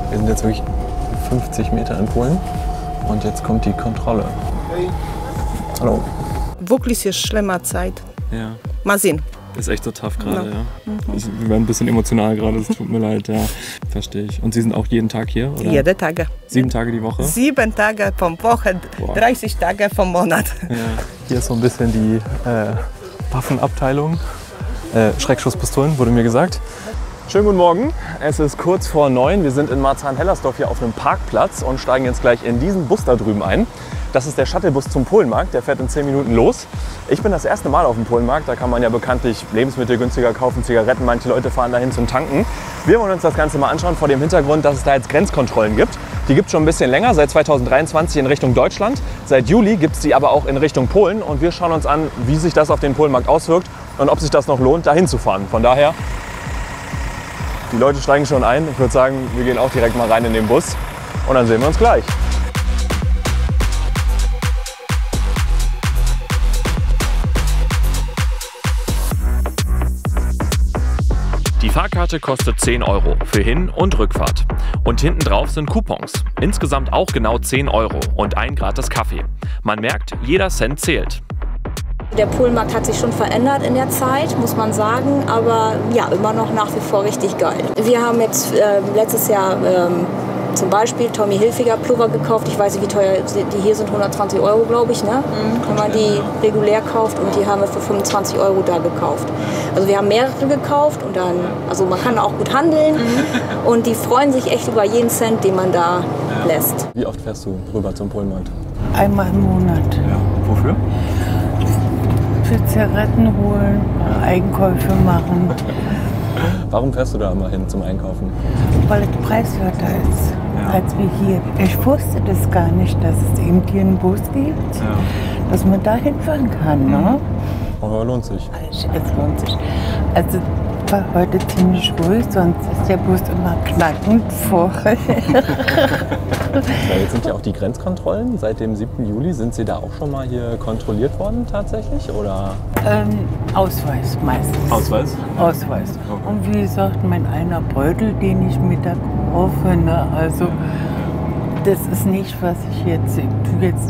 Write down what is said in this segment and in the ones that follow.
Wir sind jetzt wirklich 50 Meter in Polen und jetzt kommt die Kontrolle. Hey. Hallo. Wirklich ist schlimmer Zeit. Ja. Mal sehen. Ist echt so tough gerade, ja. Wir werden ein bisschen emotional gerade, es tut mir leid, ja. Verstehe ich. Und Sie sind auch jeden Tag hier, oder? Jeden Tag. 7 Tage die Woche? 7 Tage vom Woche, 30 Tage vom Monat. Ja. Hier ist so ein bisschen die Waffenabteilung. Schreckschusspistolen, wurde mir gesagt. Schönen guten Morgen, es ist kurz vor 9. Wir sind in Marzahn-Hellersdorf hier auf einem Parkplatz und steigen jetzt gleich in diesen Bus da drüben ein. Das ist der Shuttlebus zum Polenmarkt, der fährt in 10 Minuten los. Ich bin das erste Mal auf dem Polenmarkt, da kann man ja bekanntlich Lebensmittel günstiger kaufen, Zigaretten, manche Leute fahren dahin zum Tanken. Wir wollen uns das Ganze mal anschauen vor dem Hintergrund, dass es da jetzt Grenzkontrollen gibt. Die gibt es schon ein bisschen länger, seit 2023 in Richtung Deutschland. Seit Juli gibt es die aber auch in Richtung Polen und wir schauen uns an, wie sich das auf den Polenmarkt auswirkt und ob sich das noch lohnt, dahin zu fahren. Von daher, die Leute steigen schon ein. Ich würde sagen, wir gehen auch direkt mal rein in den Bus und dann sehen wir uns gleich. Die Fahrkarte kostet 10 € für Hin- und Rückfahrt. Und hinten drauf sind Coupons. Insgesamt auch genau 10 € und ein gratis Kaffee. Man merkt, jeder Cent zählt. Der Polenmarkt hat sich schon verändert in der Zeit, muss man sagen, aber ja, immer noch nach wie vor richtig geil. Wir haben jetzt letztes Jahr zum Beispiel Tommy Hilfiger Pullover gekauft. Ich weiß nicht, wie teuer die hier sind, 120 €, glaube ich, ne? Wenn man die regulär kauft, und die haben wir für 25 € da gekauft. Also wir haben mehrere gekauft und dann, also man kann auch gut handeln und die freuen sich echt über jeden Cent, den man da lässt. Wie oft fährst du rüber zum Polenmarkt? Einmal im Monat. Ja. Wofür? Für Zigaretten holen, Einkäufe machen. Warum fährst du da immer hin zum Einkaufen? Weil es preiswerter ist als wir hier. Ich wusste das gar nicht, dass es eben hier einen Bus gibt, dass man da hinfahren kann. Ne? Aber lohnt sich. Es lohnt sich. Also es war heute ziemlich ruhig, sonst ist der Bus immer knackend voll. Ja, jetzt sind ja auch die Grenzkontrollen. Seit dem 7. Juli sind Sie da auch schon mal hier kontrolliert worden tatsächlich? Oder? Ausweis meistens. Ausweis? Ausweis. Okay. Und wie gesagt, mein einer Beutel, den ich mit da kaufe, ne? Also das ist nicht, was ich jetzt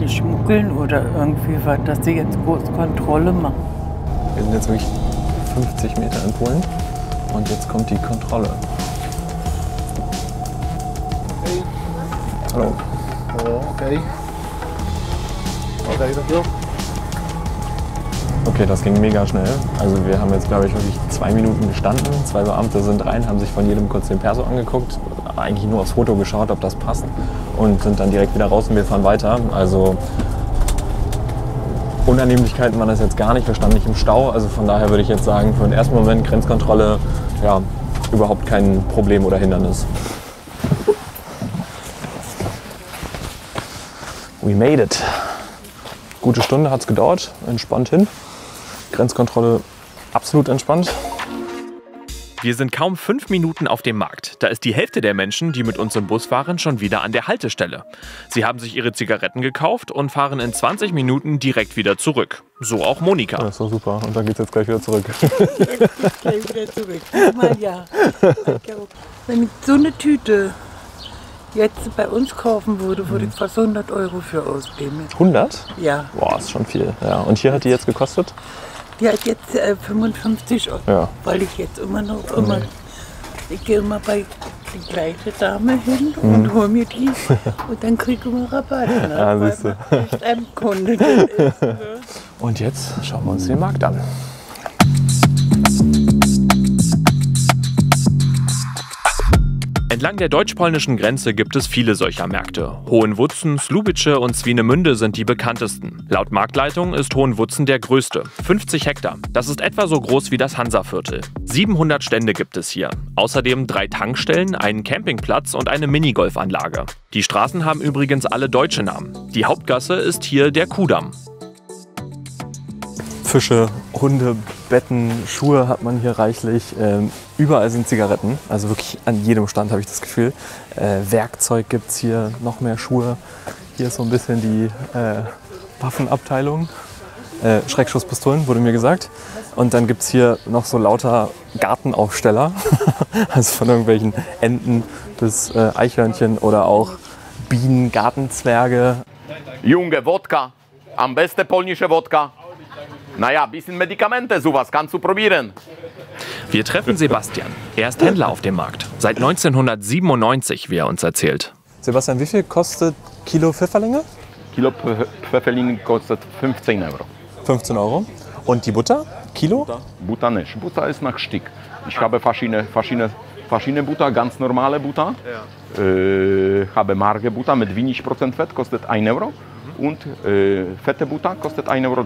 nicht schmuggeln oder irgendwie was, dass sie jetzt groß Kontrolle machen. Wir sind jetzt wirklich 50 Meter in Polen und jetzt kommt die Kontrolle. Hey. Hallo. Oh, okay. Okay, dafür. Okay, das ging mega schnell. Also wir haben jetzt, glaube ich, wirklich 2 Minuten gestanden. 2 Beamte sind rein, haben sich von jedem kurz den Perso angeguckt, eigentlich nur aufs Foto geschaut, ob das passt und sind dann direkt wieder raus und wir fahren weiter. Also Unannehmlichkeiten waren das jetzt gar nicht, wir standen nicht im Stau. Also von daher würde ich jetzt sagen, für den ersten Moment Grenzkontrolle, ja, überhaupt kein Problem oder Hindernis. We made it. Gute Stunde hat es gedauert, entspannt hin. Grenzkontrolle absolut entspannt. Wir sind kaum 5 Minuten auf dem Markt. Da ist die Hälfte der Menschen, die mit uns im Bus fahren, schon wieder an der Haltestelle. Sie haben sich ihre Zigaretten gekauft und fahren in 20 Minuten direkt wieder zurück. So auch Monika. Das ist doch super. Und dann geht es jetzt gleich wieder zurück. Gleich wieder zurück. Mal ja. Wenn ich so eine Tüte jetzt bei uns kaufen würde, würde ich fast 100 € für ausgeben. 100? Ja. Boah, ist schon viel. Ja. Und hier hat die jetzt gekostet? Die hat jetzt 55 €, Ja. weil ich jetzt ich gehe immer bei die gleiche Dame hin und hole mir die und dann kriege ich immer Rabatt. Ne? Ja, siehst du. Weil man echt ein Kunde ist. Ne? Und jetzt schauen wir uns den Markt an. Entlang der deutsch-polnischen Grenze gibt es viele solcher Märkte. Hohenwutzen, Słubice und Swinemünde sind die bekanntesten. Laut Marktleitung ist Hohenwutzen der größte, 50 Hektar. Das ist etwa so groß wie das Hansa-Viertel. 700 Stände gibt es hier. Außerdem 3 Tankstellen, einen Campingplatz und eine Minigolfanlage. Die Straßen haben übrigens alle deutsche Namen. Die Hauptgasse ist hier der Kuhdamm. Fische, Hunde, Betten, Schuhe hat man hier reichlich. Überall sind Zigaretten, also wirklich an jedem Stand habe ich das Gefühl. Werkzeug gibt es hier, noch mehr Schuhe. Hier ist so ein bisschen die Waffenabteilung. Schreckschusspistolen, wurde mir gesagt. Und dann gibt es hier noch so lauter Gartenaufsteller, also von irgendwelchen Enten bis Eichhörnchen oder auch Bienen, Gartenzwerge. Junge, Wodka, am besten polnische Wodka. Naja, ein bisschen Medikamente, sowas kannst du probieren. Wir treffen Sebastian. Er ist Händler auf dem Markt. Seit 1997, wie er uns erzählt. Sebastian, wie viel kostet Kilo Pfifferlinge? Kilo Pfefferlinge kostet 15 Euro. 15 Euro. Und die Butter? Kilo? Butter nicht. Butter ist nach Stück. Ich habe verschiedene Butter, ganz normale Butter. Ja. Habe Marge Butter mit wenig Prozent Fett, kostet 1 Euro. Und fette Butter kostet 1,30 Euro.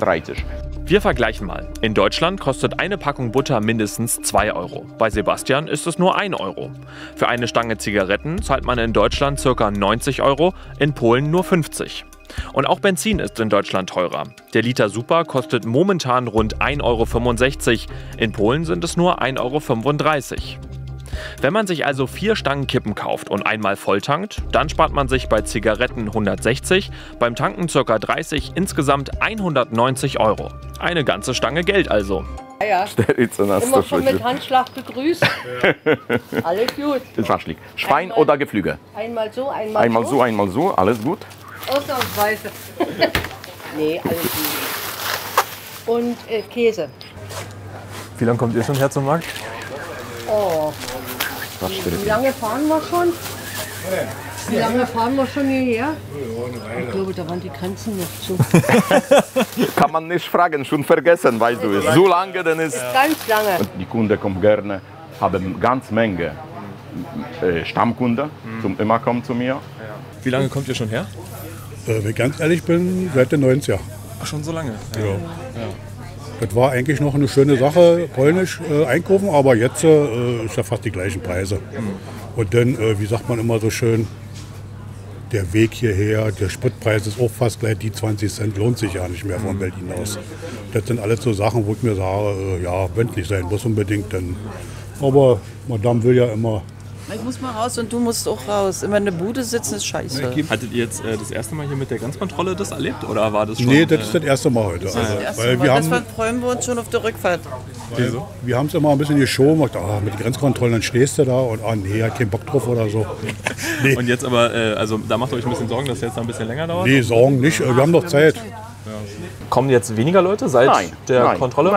Wir vergleichen mal. In Deutschland kostet eine Packung Butter mindestens 2 Euro. Bei Sebastian ist es nur 1 Euro. Für eine Stange Zigaretten zahlt man in Deutschland ca. 90 Euro, in Polen nur 50. Und auch Benzin ist in Deutschland teurer. Der Liter Super kostet momentan rund 1,65 Euro. In Polen sind es nur 1,35 Euro. Wenn man sich also 4 Stangen Kippen kauft und einmal volltankt, dann spart man sich bei Zigaretten 160, beim Tanken ca. 30, insgesamt 190 Euro. Eine ganze Stange Geld also. Ja, immer schon mit Handschlag begrüßt. Alles gut. Das war schlicht. Schwein oder Geflügel? Einmal so, einmal so. Einmal so, alles gut. Ausnahmsweise. Nee, alles gut. Und Käse. Wie lange kommt ihr schon her zum Markt? Oh. Wie lange fahren wir schon? Wie lange fahren wir schon hierher? Ich glaube, da waren die Grenzen noch zu. Kann man nicht fragen, schon vergessen, weißt du. So lange, dann ist... Ganz lange. Und die Kunden kommen gerne, haben ganz Menge Stammkunden, zum immer kommen zu mir. Wie lange kommt ihr schon her? Wenn ich ganz ehrlich bin, seit den 90er. Ach, schon so lange? Ja. Das war eigentlich noch eine schöne Sache, polnisch einkaufen, aber jetzt ist ja fast die gleichen Preise. Und dann, wie sagt man immer so schön, der Weg hierher, der Spritpreis ist auch fast gleich, die 20 Cent lohnt sich ja nicht mehr von Berlin aus. Das sind alles so Sachen, wo ich mir sage, ja, wenn es nicht sein muss unbedingt, dann. Aber Madame will ja immer. Ich muss mal raus und du musst auch raus. Immer in der Bude sitzen ist scheiße. Hattet ihr jetzt das erste Mal hier mit der Grenzkontrolle das erlebt oder war das schon? Nee, das ist das erste Mal heute. Deshalb freuen wir uns schon auf der Rückfahrt. Wir haben es immer ein bisschen geschoben, mit den Grenzkontrollen, dann stehst du da und nee, hat keinen Bock drauf oder so. Nee. Und jetzt aber, also da macht ihr euch ein bisschen Sorgen, dass es jetzt noch ein bisschen länger dauert? Nee, Sorgen nicht, wir haben noch Zeit. Kommen jetzt weniger Leute seit der Kontrolle?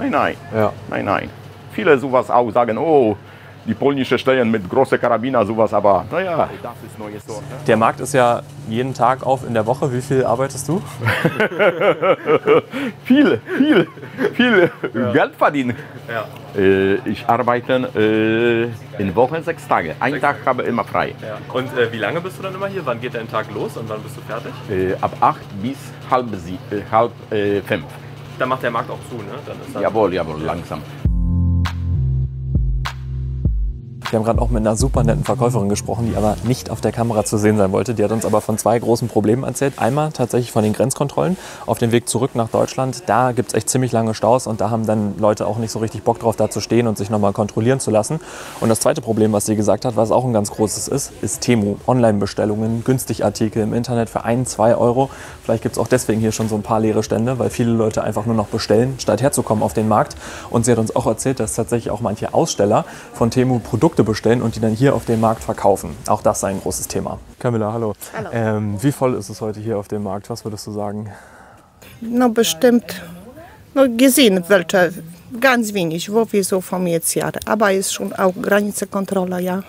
Nein. Viele sowas auch sagen, oh, die polnische Stellen mit großen Karabiner, sowas, aber naja, das ist neue Sorte. Der Markt ist ja jeden Tag auf in der Woche. Wie viel arbeitest du? viel Geld verdienen. Ja. Ich arbeite in Woche 6 Tage. Einen Tag habe ich immer frei. Ja. Und wie lange bist du dann immer hier? Wann geht dein Tag los und wann bist du fertig? Ab 8 bis halb 5. Dann macht der Markt auch zu, ne? Dann ist dann jawohl, langsam. Wir haben gerade auch mit einer super netten Verkäuferin gesprochen, die aber nicht auf der Kamera zu sehen sein wollte. Die hat uns aber von 2 großen Problemen erzählt. Einmal tatsächlich von den Grenzkontrollen auf dem Weg zurück nach Deutschland. Da gibt es echt ziemlich lange Staus und da haben dann Leute auch nicht so richtig Bock drauf, da zu stehen und sich nochmal kontrollieren zu lassen. Und das zweite Problem, was sie gesagt hat, was auch ein ganz großes ist Temu. Online-Bestellungen, günstig Artikel im Internet für 1, 2 Euro. Vielleicht gibt es auch deswegen hier schon so ein paar leere Stände, weil viele Leute einfach nur noch bestellen, statt herzukommen auf den Markt. Und sie hat uns auch erzählt, dass tatsächlich auch manche Aussteller von Temu Produkte bestellen und die dann hier auf dem Markt verkaufen. Auch das sei ein großes Thema. Camilla, hallo. Hallo. Wie voll ist es heute hier auf dem Markt? Was würdest du sagen? No bestimmt. No gesehen welche, ganz wenig, wo wir so vom jetzt Jahr. Aber ist schon auch Grenzenkontrolle, ja.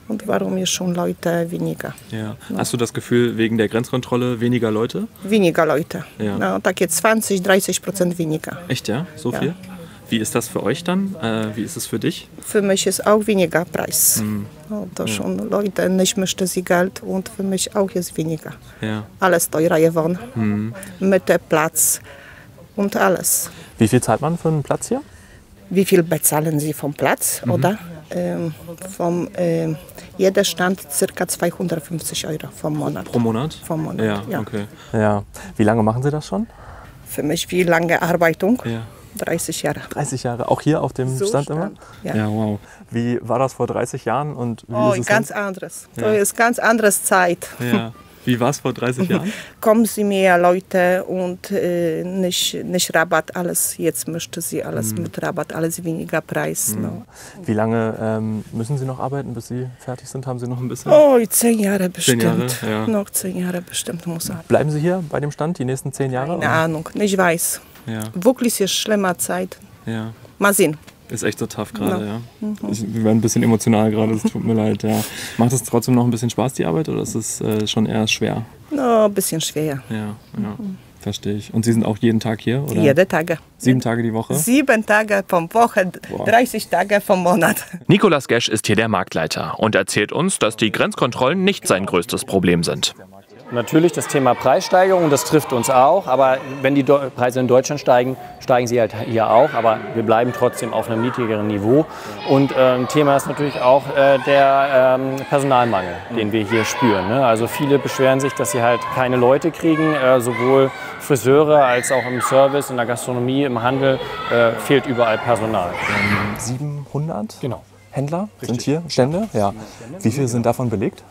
Und warum ist schon Leute weniger? Ja. Hast du das Gefühl, wegen der Grenzkontrolle weniger Leute? Weniger Leute. Ja. No, da geht 20-30% weniger. Echt, ja? So viel? Wie ist das für euch dann? Wie ist es für dich? Für mich ist auch weniger Preis. Da schon Leute nicht möchten sie Geld und für mich auch ist weniger. Ja. Alles teurer geworden. Mit dem Platz und alles. Wie viel zahlt man für einen Platz hier? Wie viel bezahlen Sie vom Platz, oder? Jeder Stand ca. 250 Euro vom Monat. Pro Monat? Vom Monat, ja. Okay. Ja. Wie lange machen Sie das schon? Für mich wie lange Arbeitung? Ja. 30 Jahre. 30 Jahre, auch hier auf dem Stand immer? Ja. Wow. Wie war das vor 30 Jahren und wie ist es ganz hin? anderes. Ja. Das ist ganz anderes Zeit. Ja. Wie war es vor 30 Jahren? Kommen sie mehr Leute und nicht Rabatt, alles. Jetzt möchte sie alles mit Rabatt, alles weniger Preis. No. Wie lange müssen Sie noch arbeiten, bis Sie fertig sind? Haben Sie noch ein bisschen? Oh, 10 Jahre bestimmt. 10 Jahre, ja. Noch 10 Jahre bestimmt muss er. Bleiben Sie hier bei dem Stand die nächsten 10 Jahre? Keine Ahnung, ich weiß. Ja. Wirklich ist schlimmer Zeit. Ja. Mal sehen. Ist echt so tough gerade, ja. Wir werden ein bisschen emotional gerade, es tut mir leid. Ja. Macht es trotzdem noch ein bisschen Spaß, die Arbeit, oder ist es schon eher schwer? No, ein bisschen schwer. Ja, verstehe ich. Und Sie sind auch jeden Tag hier, oder? Jeden Tag. 7 Tage die Woche? 7 Tage vom Woche, 30 Tage vom Monat. Nikolas Gesch ist hier der Marktleiter und erzählt uns, dass die Grenzkontrollen nicht sein größtes Problem sind. Natürlich das Thema Preissteigerung, das trifft uns auch, aber wenn die Preise in Deutschland steigen, steigen sie halt hier auch, aber wir bleiben trotzdem auf einem niedrigeren Niveau. Und ein Thema ist natürlich auch der Personalmangel, den wir hier spüren. Ne? Also viele beschweren sich, dass sie halt keine Leute kriegen, sowohl Friseure als auch im Service, in der Gastronomie, im Handel fehlt überall Personal. 700 genau. Händler sind hier, Stände? Ja. Wie viele sind davon belegt?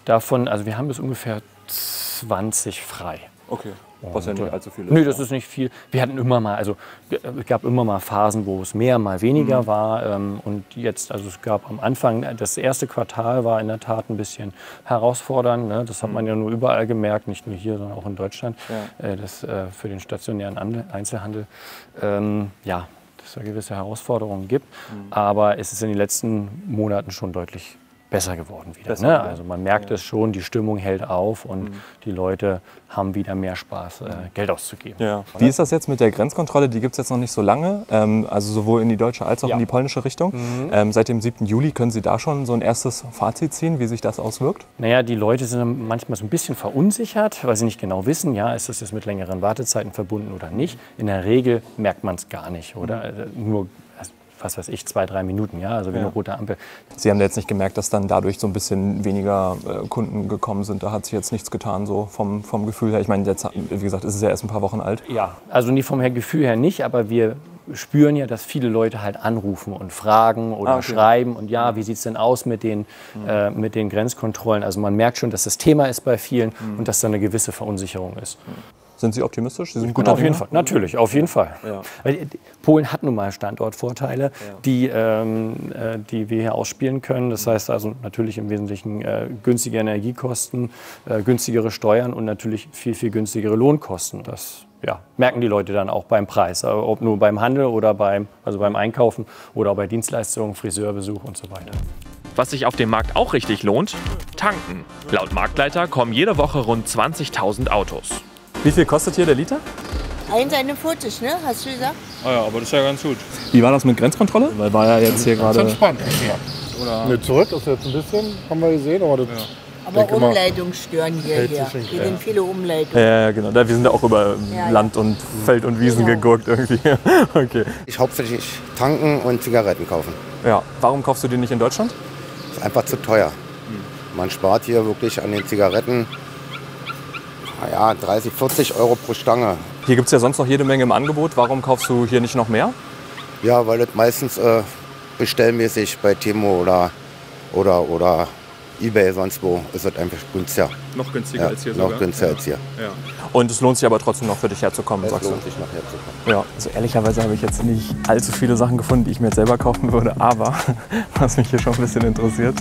Davon, also wir haben bis ungefähr 20 frei. Okay, was ja nicht allzu viel ist. Nö, das ist nicht viel. Wir hatten immer mal, also es gab immer mal Phasen, wo es mehr, mal weniger war. Und jetzt, also es gab am Anfang, das erste Quartal war in der Tat ein bisschen herausfordernd. Ne? Das hat man ja nur überall gemerkt, nicht nur hier, sondern auch in Deutschland. Ja. Das für den stationären Einzelhandel, ja, dass es da gewisse Herausforderungen gibt. Aber es ist in den letzten Monaten schon deutlich besser geworden wieder. Ne? Also man merkt es schon, die Stimmung hält auf und die Leute haben wieder mehr Spaß, Geld auszugeben. Ja. Wie ist das jetzt mit der Grenzkontrolle? Die gibt es jetzt noch nicht so lange, also sowohl in die deutsche als auch in die polnische Richtung. Seit dem 7. Juli können Sie da schon so ein erstes Fazit ziehen, wie sich das auswirkt? Naja, die Leute sind manchmal so ein bisschen verunsichert, weil sie nicht genau wissen, ja, ist das jetzt mit längeren Wartezeiten verbunden oder nicht. In der Regel merkt man es gar nicht, oder? Nur was weiß ich, 2-3 Minuten, ja, also wie eine rote Ampel. Sie haben jetzt nicht gemerkt, dass dann dadurch so ein bisschen weniger Kunden gekommen sind. Da hat sich jetzt nichts getan, so vom Gefühl her. Ich meine, jetzt, wie gesagt, ist es ja erst ein paar Wochen alt. Ja, also nie vom Gefühl her nicht, aber wir spüren ja, dass viele Leute halt anrufen und fragen oder schreiben und ja, wie sieht es denn aus mit den Grenzkontrollen. Also man merkt schon, dass das Thema ist bei vielen und dass da eine gewisse Verunsicherung ist. Sind Sie optimistisch? Sie sind gut auf jeden Fall, natürlich, auf jeden Fall. Ja. Weil Polen hat nun mal Standortvorteile, die wir hier ausspielen können. Das heißt also natürlich im Wesentlichen günstige Energiekosten, günstigere Steuern und natürlich viel, viel günstigere Lohnkosten. Das merken die Leute dann auch beim Preis, ob nur beim Handel oder beim Einkaufen oder auch bei Dienstleistungen, Friseurbesuch und so weiter. Was sich auf dem Markt auch richtig lohnt, tanken. Laut Marktleiter kommen jede Woche rund 20.000 Autos. Wie viel kostet hier der Liter? 1,41, ne? Hast du gesagt? Ah ja, aber das ist ja ganz gut. Wie war das mit Grenzkontrolle? Weil war ja jetzt hier gerade... Das ist entspannt. Oder ne, zurück ist jetzt ein bisschen, haben wir gesehen, aber das... Aber Umleitungen stören hier. Hier sind viele Umleitungen. Ja, genau. Wir sind ja auch über Land und Feld und Wiesen gegurkt irgendwie. Okay. Ich hauptsächlich tanken und Zigaretten kaufen. Ja. Warum kaufst du die nicht in Deutschland? Das ist einfach zu teuer. Man spart hier wirklich an den Zigaretten 30, 40 Euro pro Stange. Hier gibt es ja sonst noch jede Menge im Angebot. Warum kaufst du hier nicht noch mehr? Ja, weil das meistens bestellmäßig bei Temo oder eBay, sonst wo, ist das einfach günstiger. Noch günstiger als hier sogar? Noch günstiger als hier. Ja. Und es lohnt sich aber trotzdem noch für dich herzukommen, sagst du? Es lohnt sich noch herzukommen. Ja, also ehrlicherweise habe ich jetzt nicht allzu viele Sachen gefunden, die ich mir jetzt selber kaufen würde, aber was mich hier schon ein bisschen interessiert,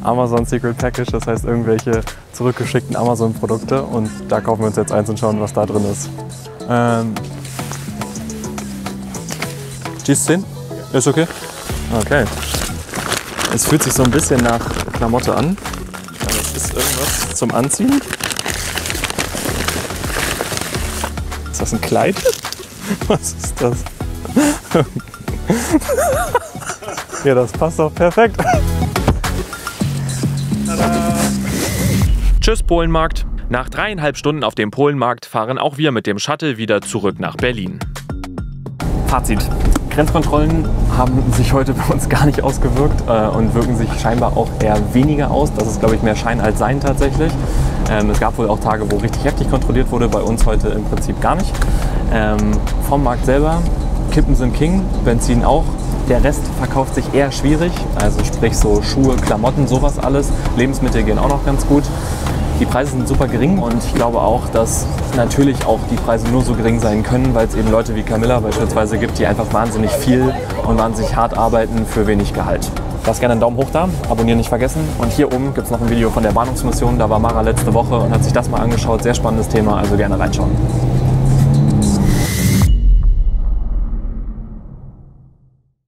Amazon Secret Package, das heißt irgendwelche zurückgeschickten Amazon-Produkte, und da kaufen wir uns jetzt eins und schauen, was da drin ist. Cheese 10? Ist okay? Okay. Es fühlt sich so ein bisschen nach Klamotte an. Das ist irgendwas zum Anziehen. Ist das ein Kleid? Was ist das? Ja, das passt doch perfekt. Tschüss Polenmarkt. Nach 3,5 Stunden auf dem Polenmarkt fahren auch wir mit dem Shuttle wieder zurück nach Berlin. Fazit. Grenzkontrollen haben sich heute bei uns gar nicht ausgewirkt und wirken sich scheinbar auch eher weniger aus. Das ist, glaube ich, mehr Schein als Sein tatsächlich. Es gab wohl auch Tage, wo richtig heftig kontrolliert wurde, bei uns heute im Prinzip gar nicht. Vom Markt selber, Kippen sind King, Benzin auch. Der Rest verkauft sich eher schwierig, also sprich so Schuhe, Klamotten, sowas alles. Lebensmittel gehen auch noch ganz gut. Die Preise sind super gering und ich glaube auch, dass natürlich auch die Preise nur so gering sein können, weil es eben Leute wie Camilla beispielsweise gibt, die einfach wahnsinnig viel und wahnsinnig hart arbeiten für wenig Gehalt. Lasst gerne einen Daumen hoch da, abonnieren nicht vergessen. Und hier oben gibt es noch ein Video von der Bahnhofsmission. Da war Mara letzte Woche und hat sich das mal angeschaut. Sehr spannendes Thema, also gerne reinschauen.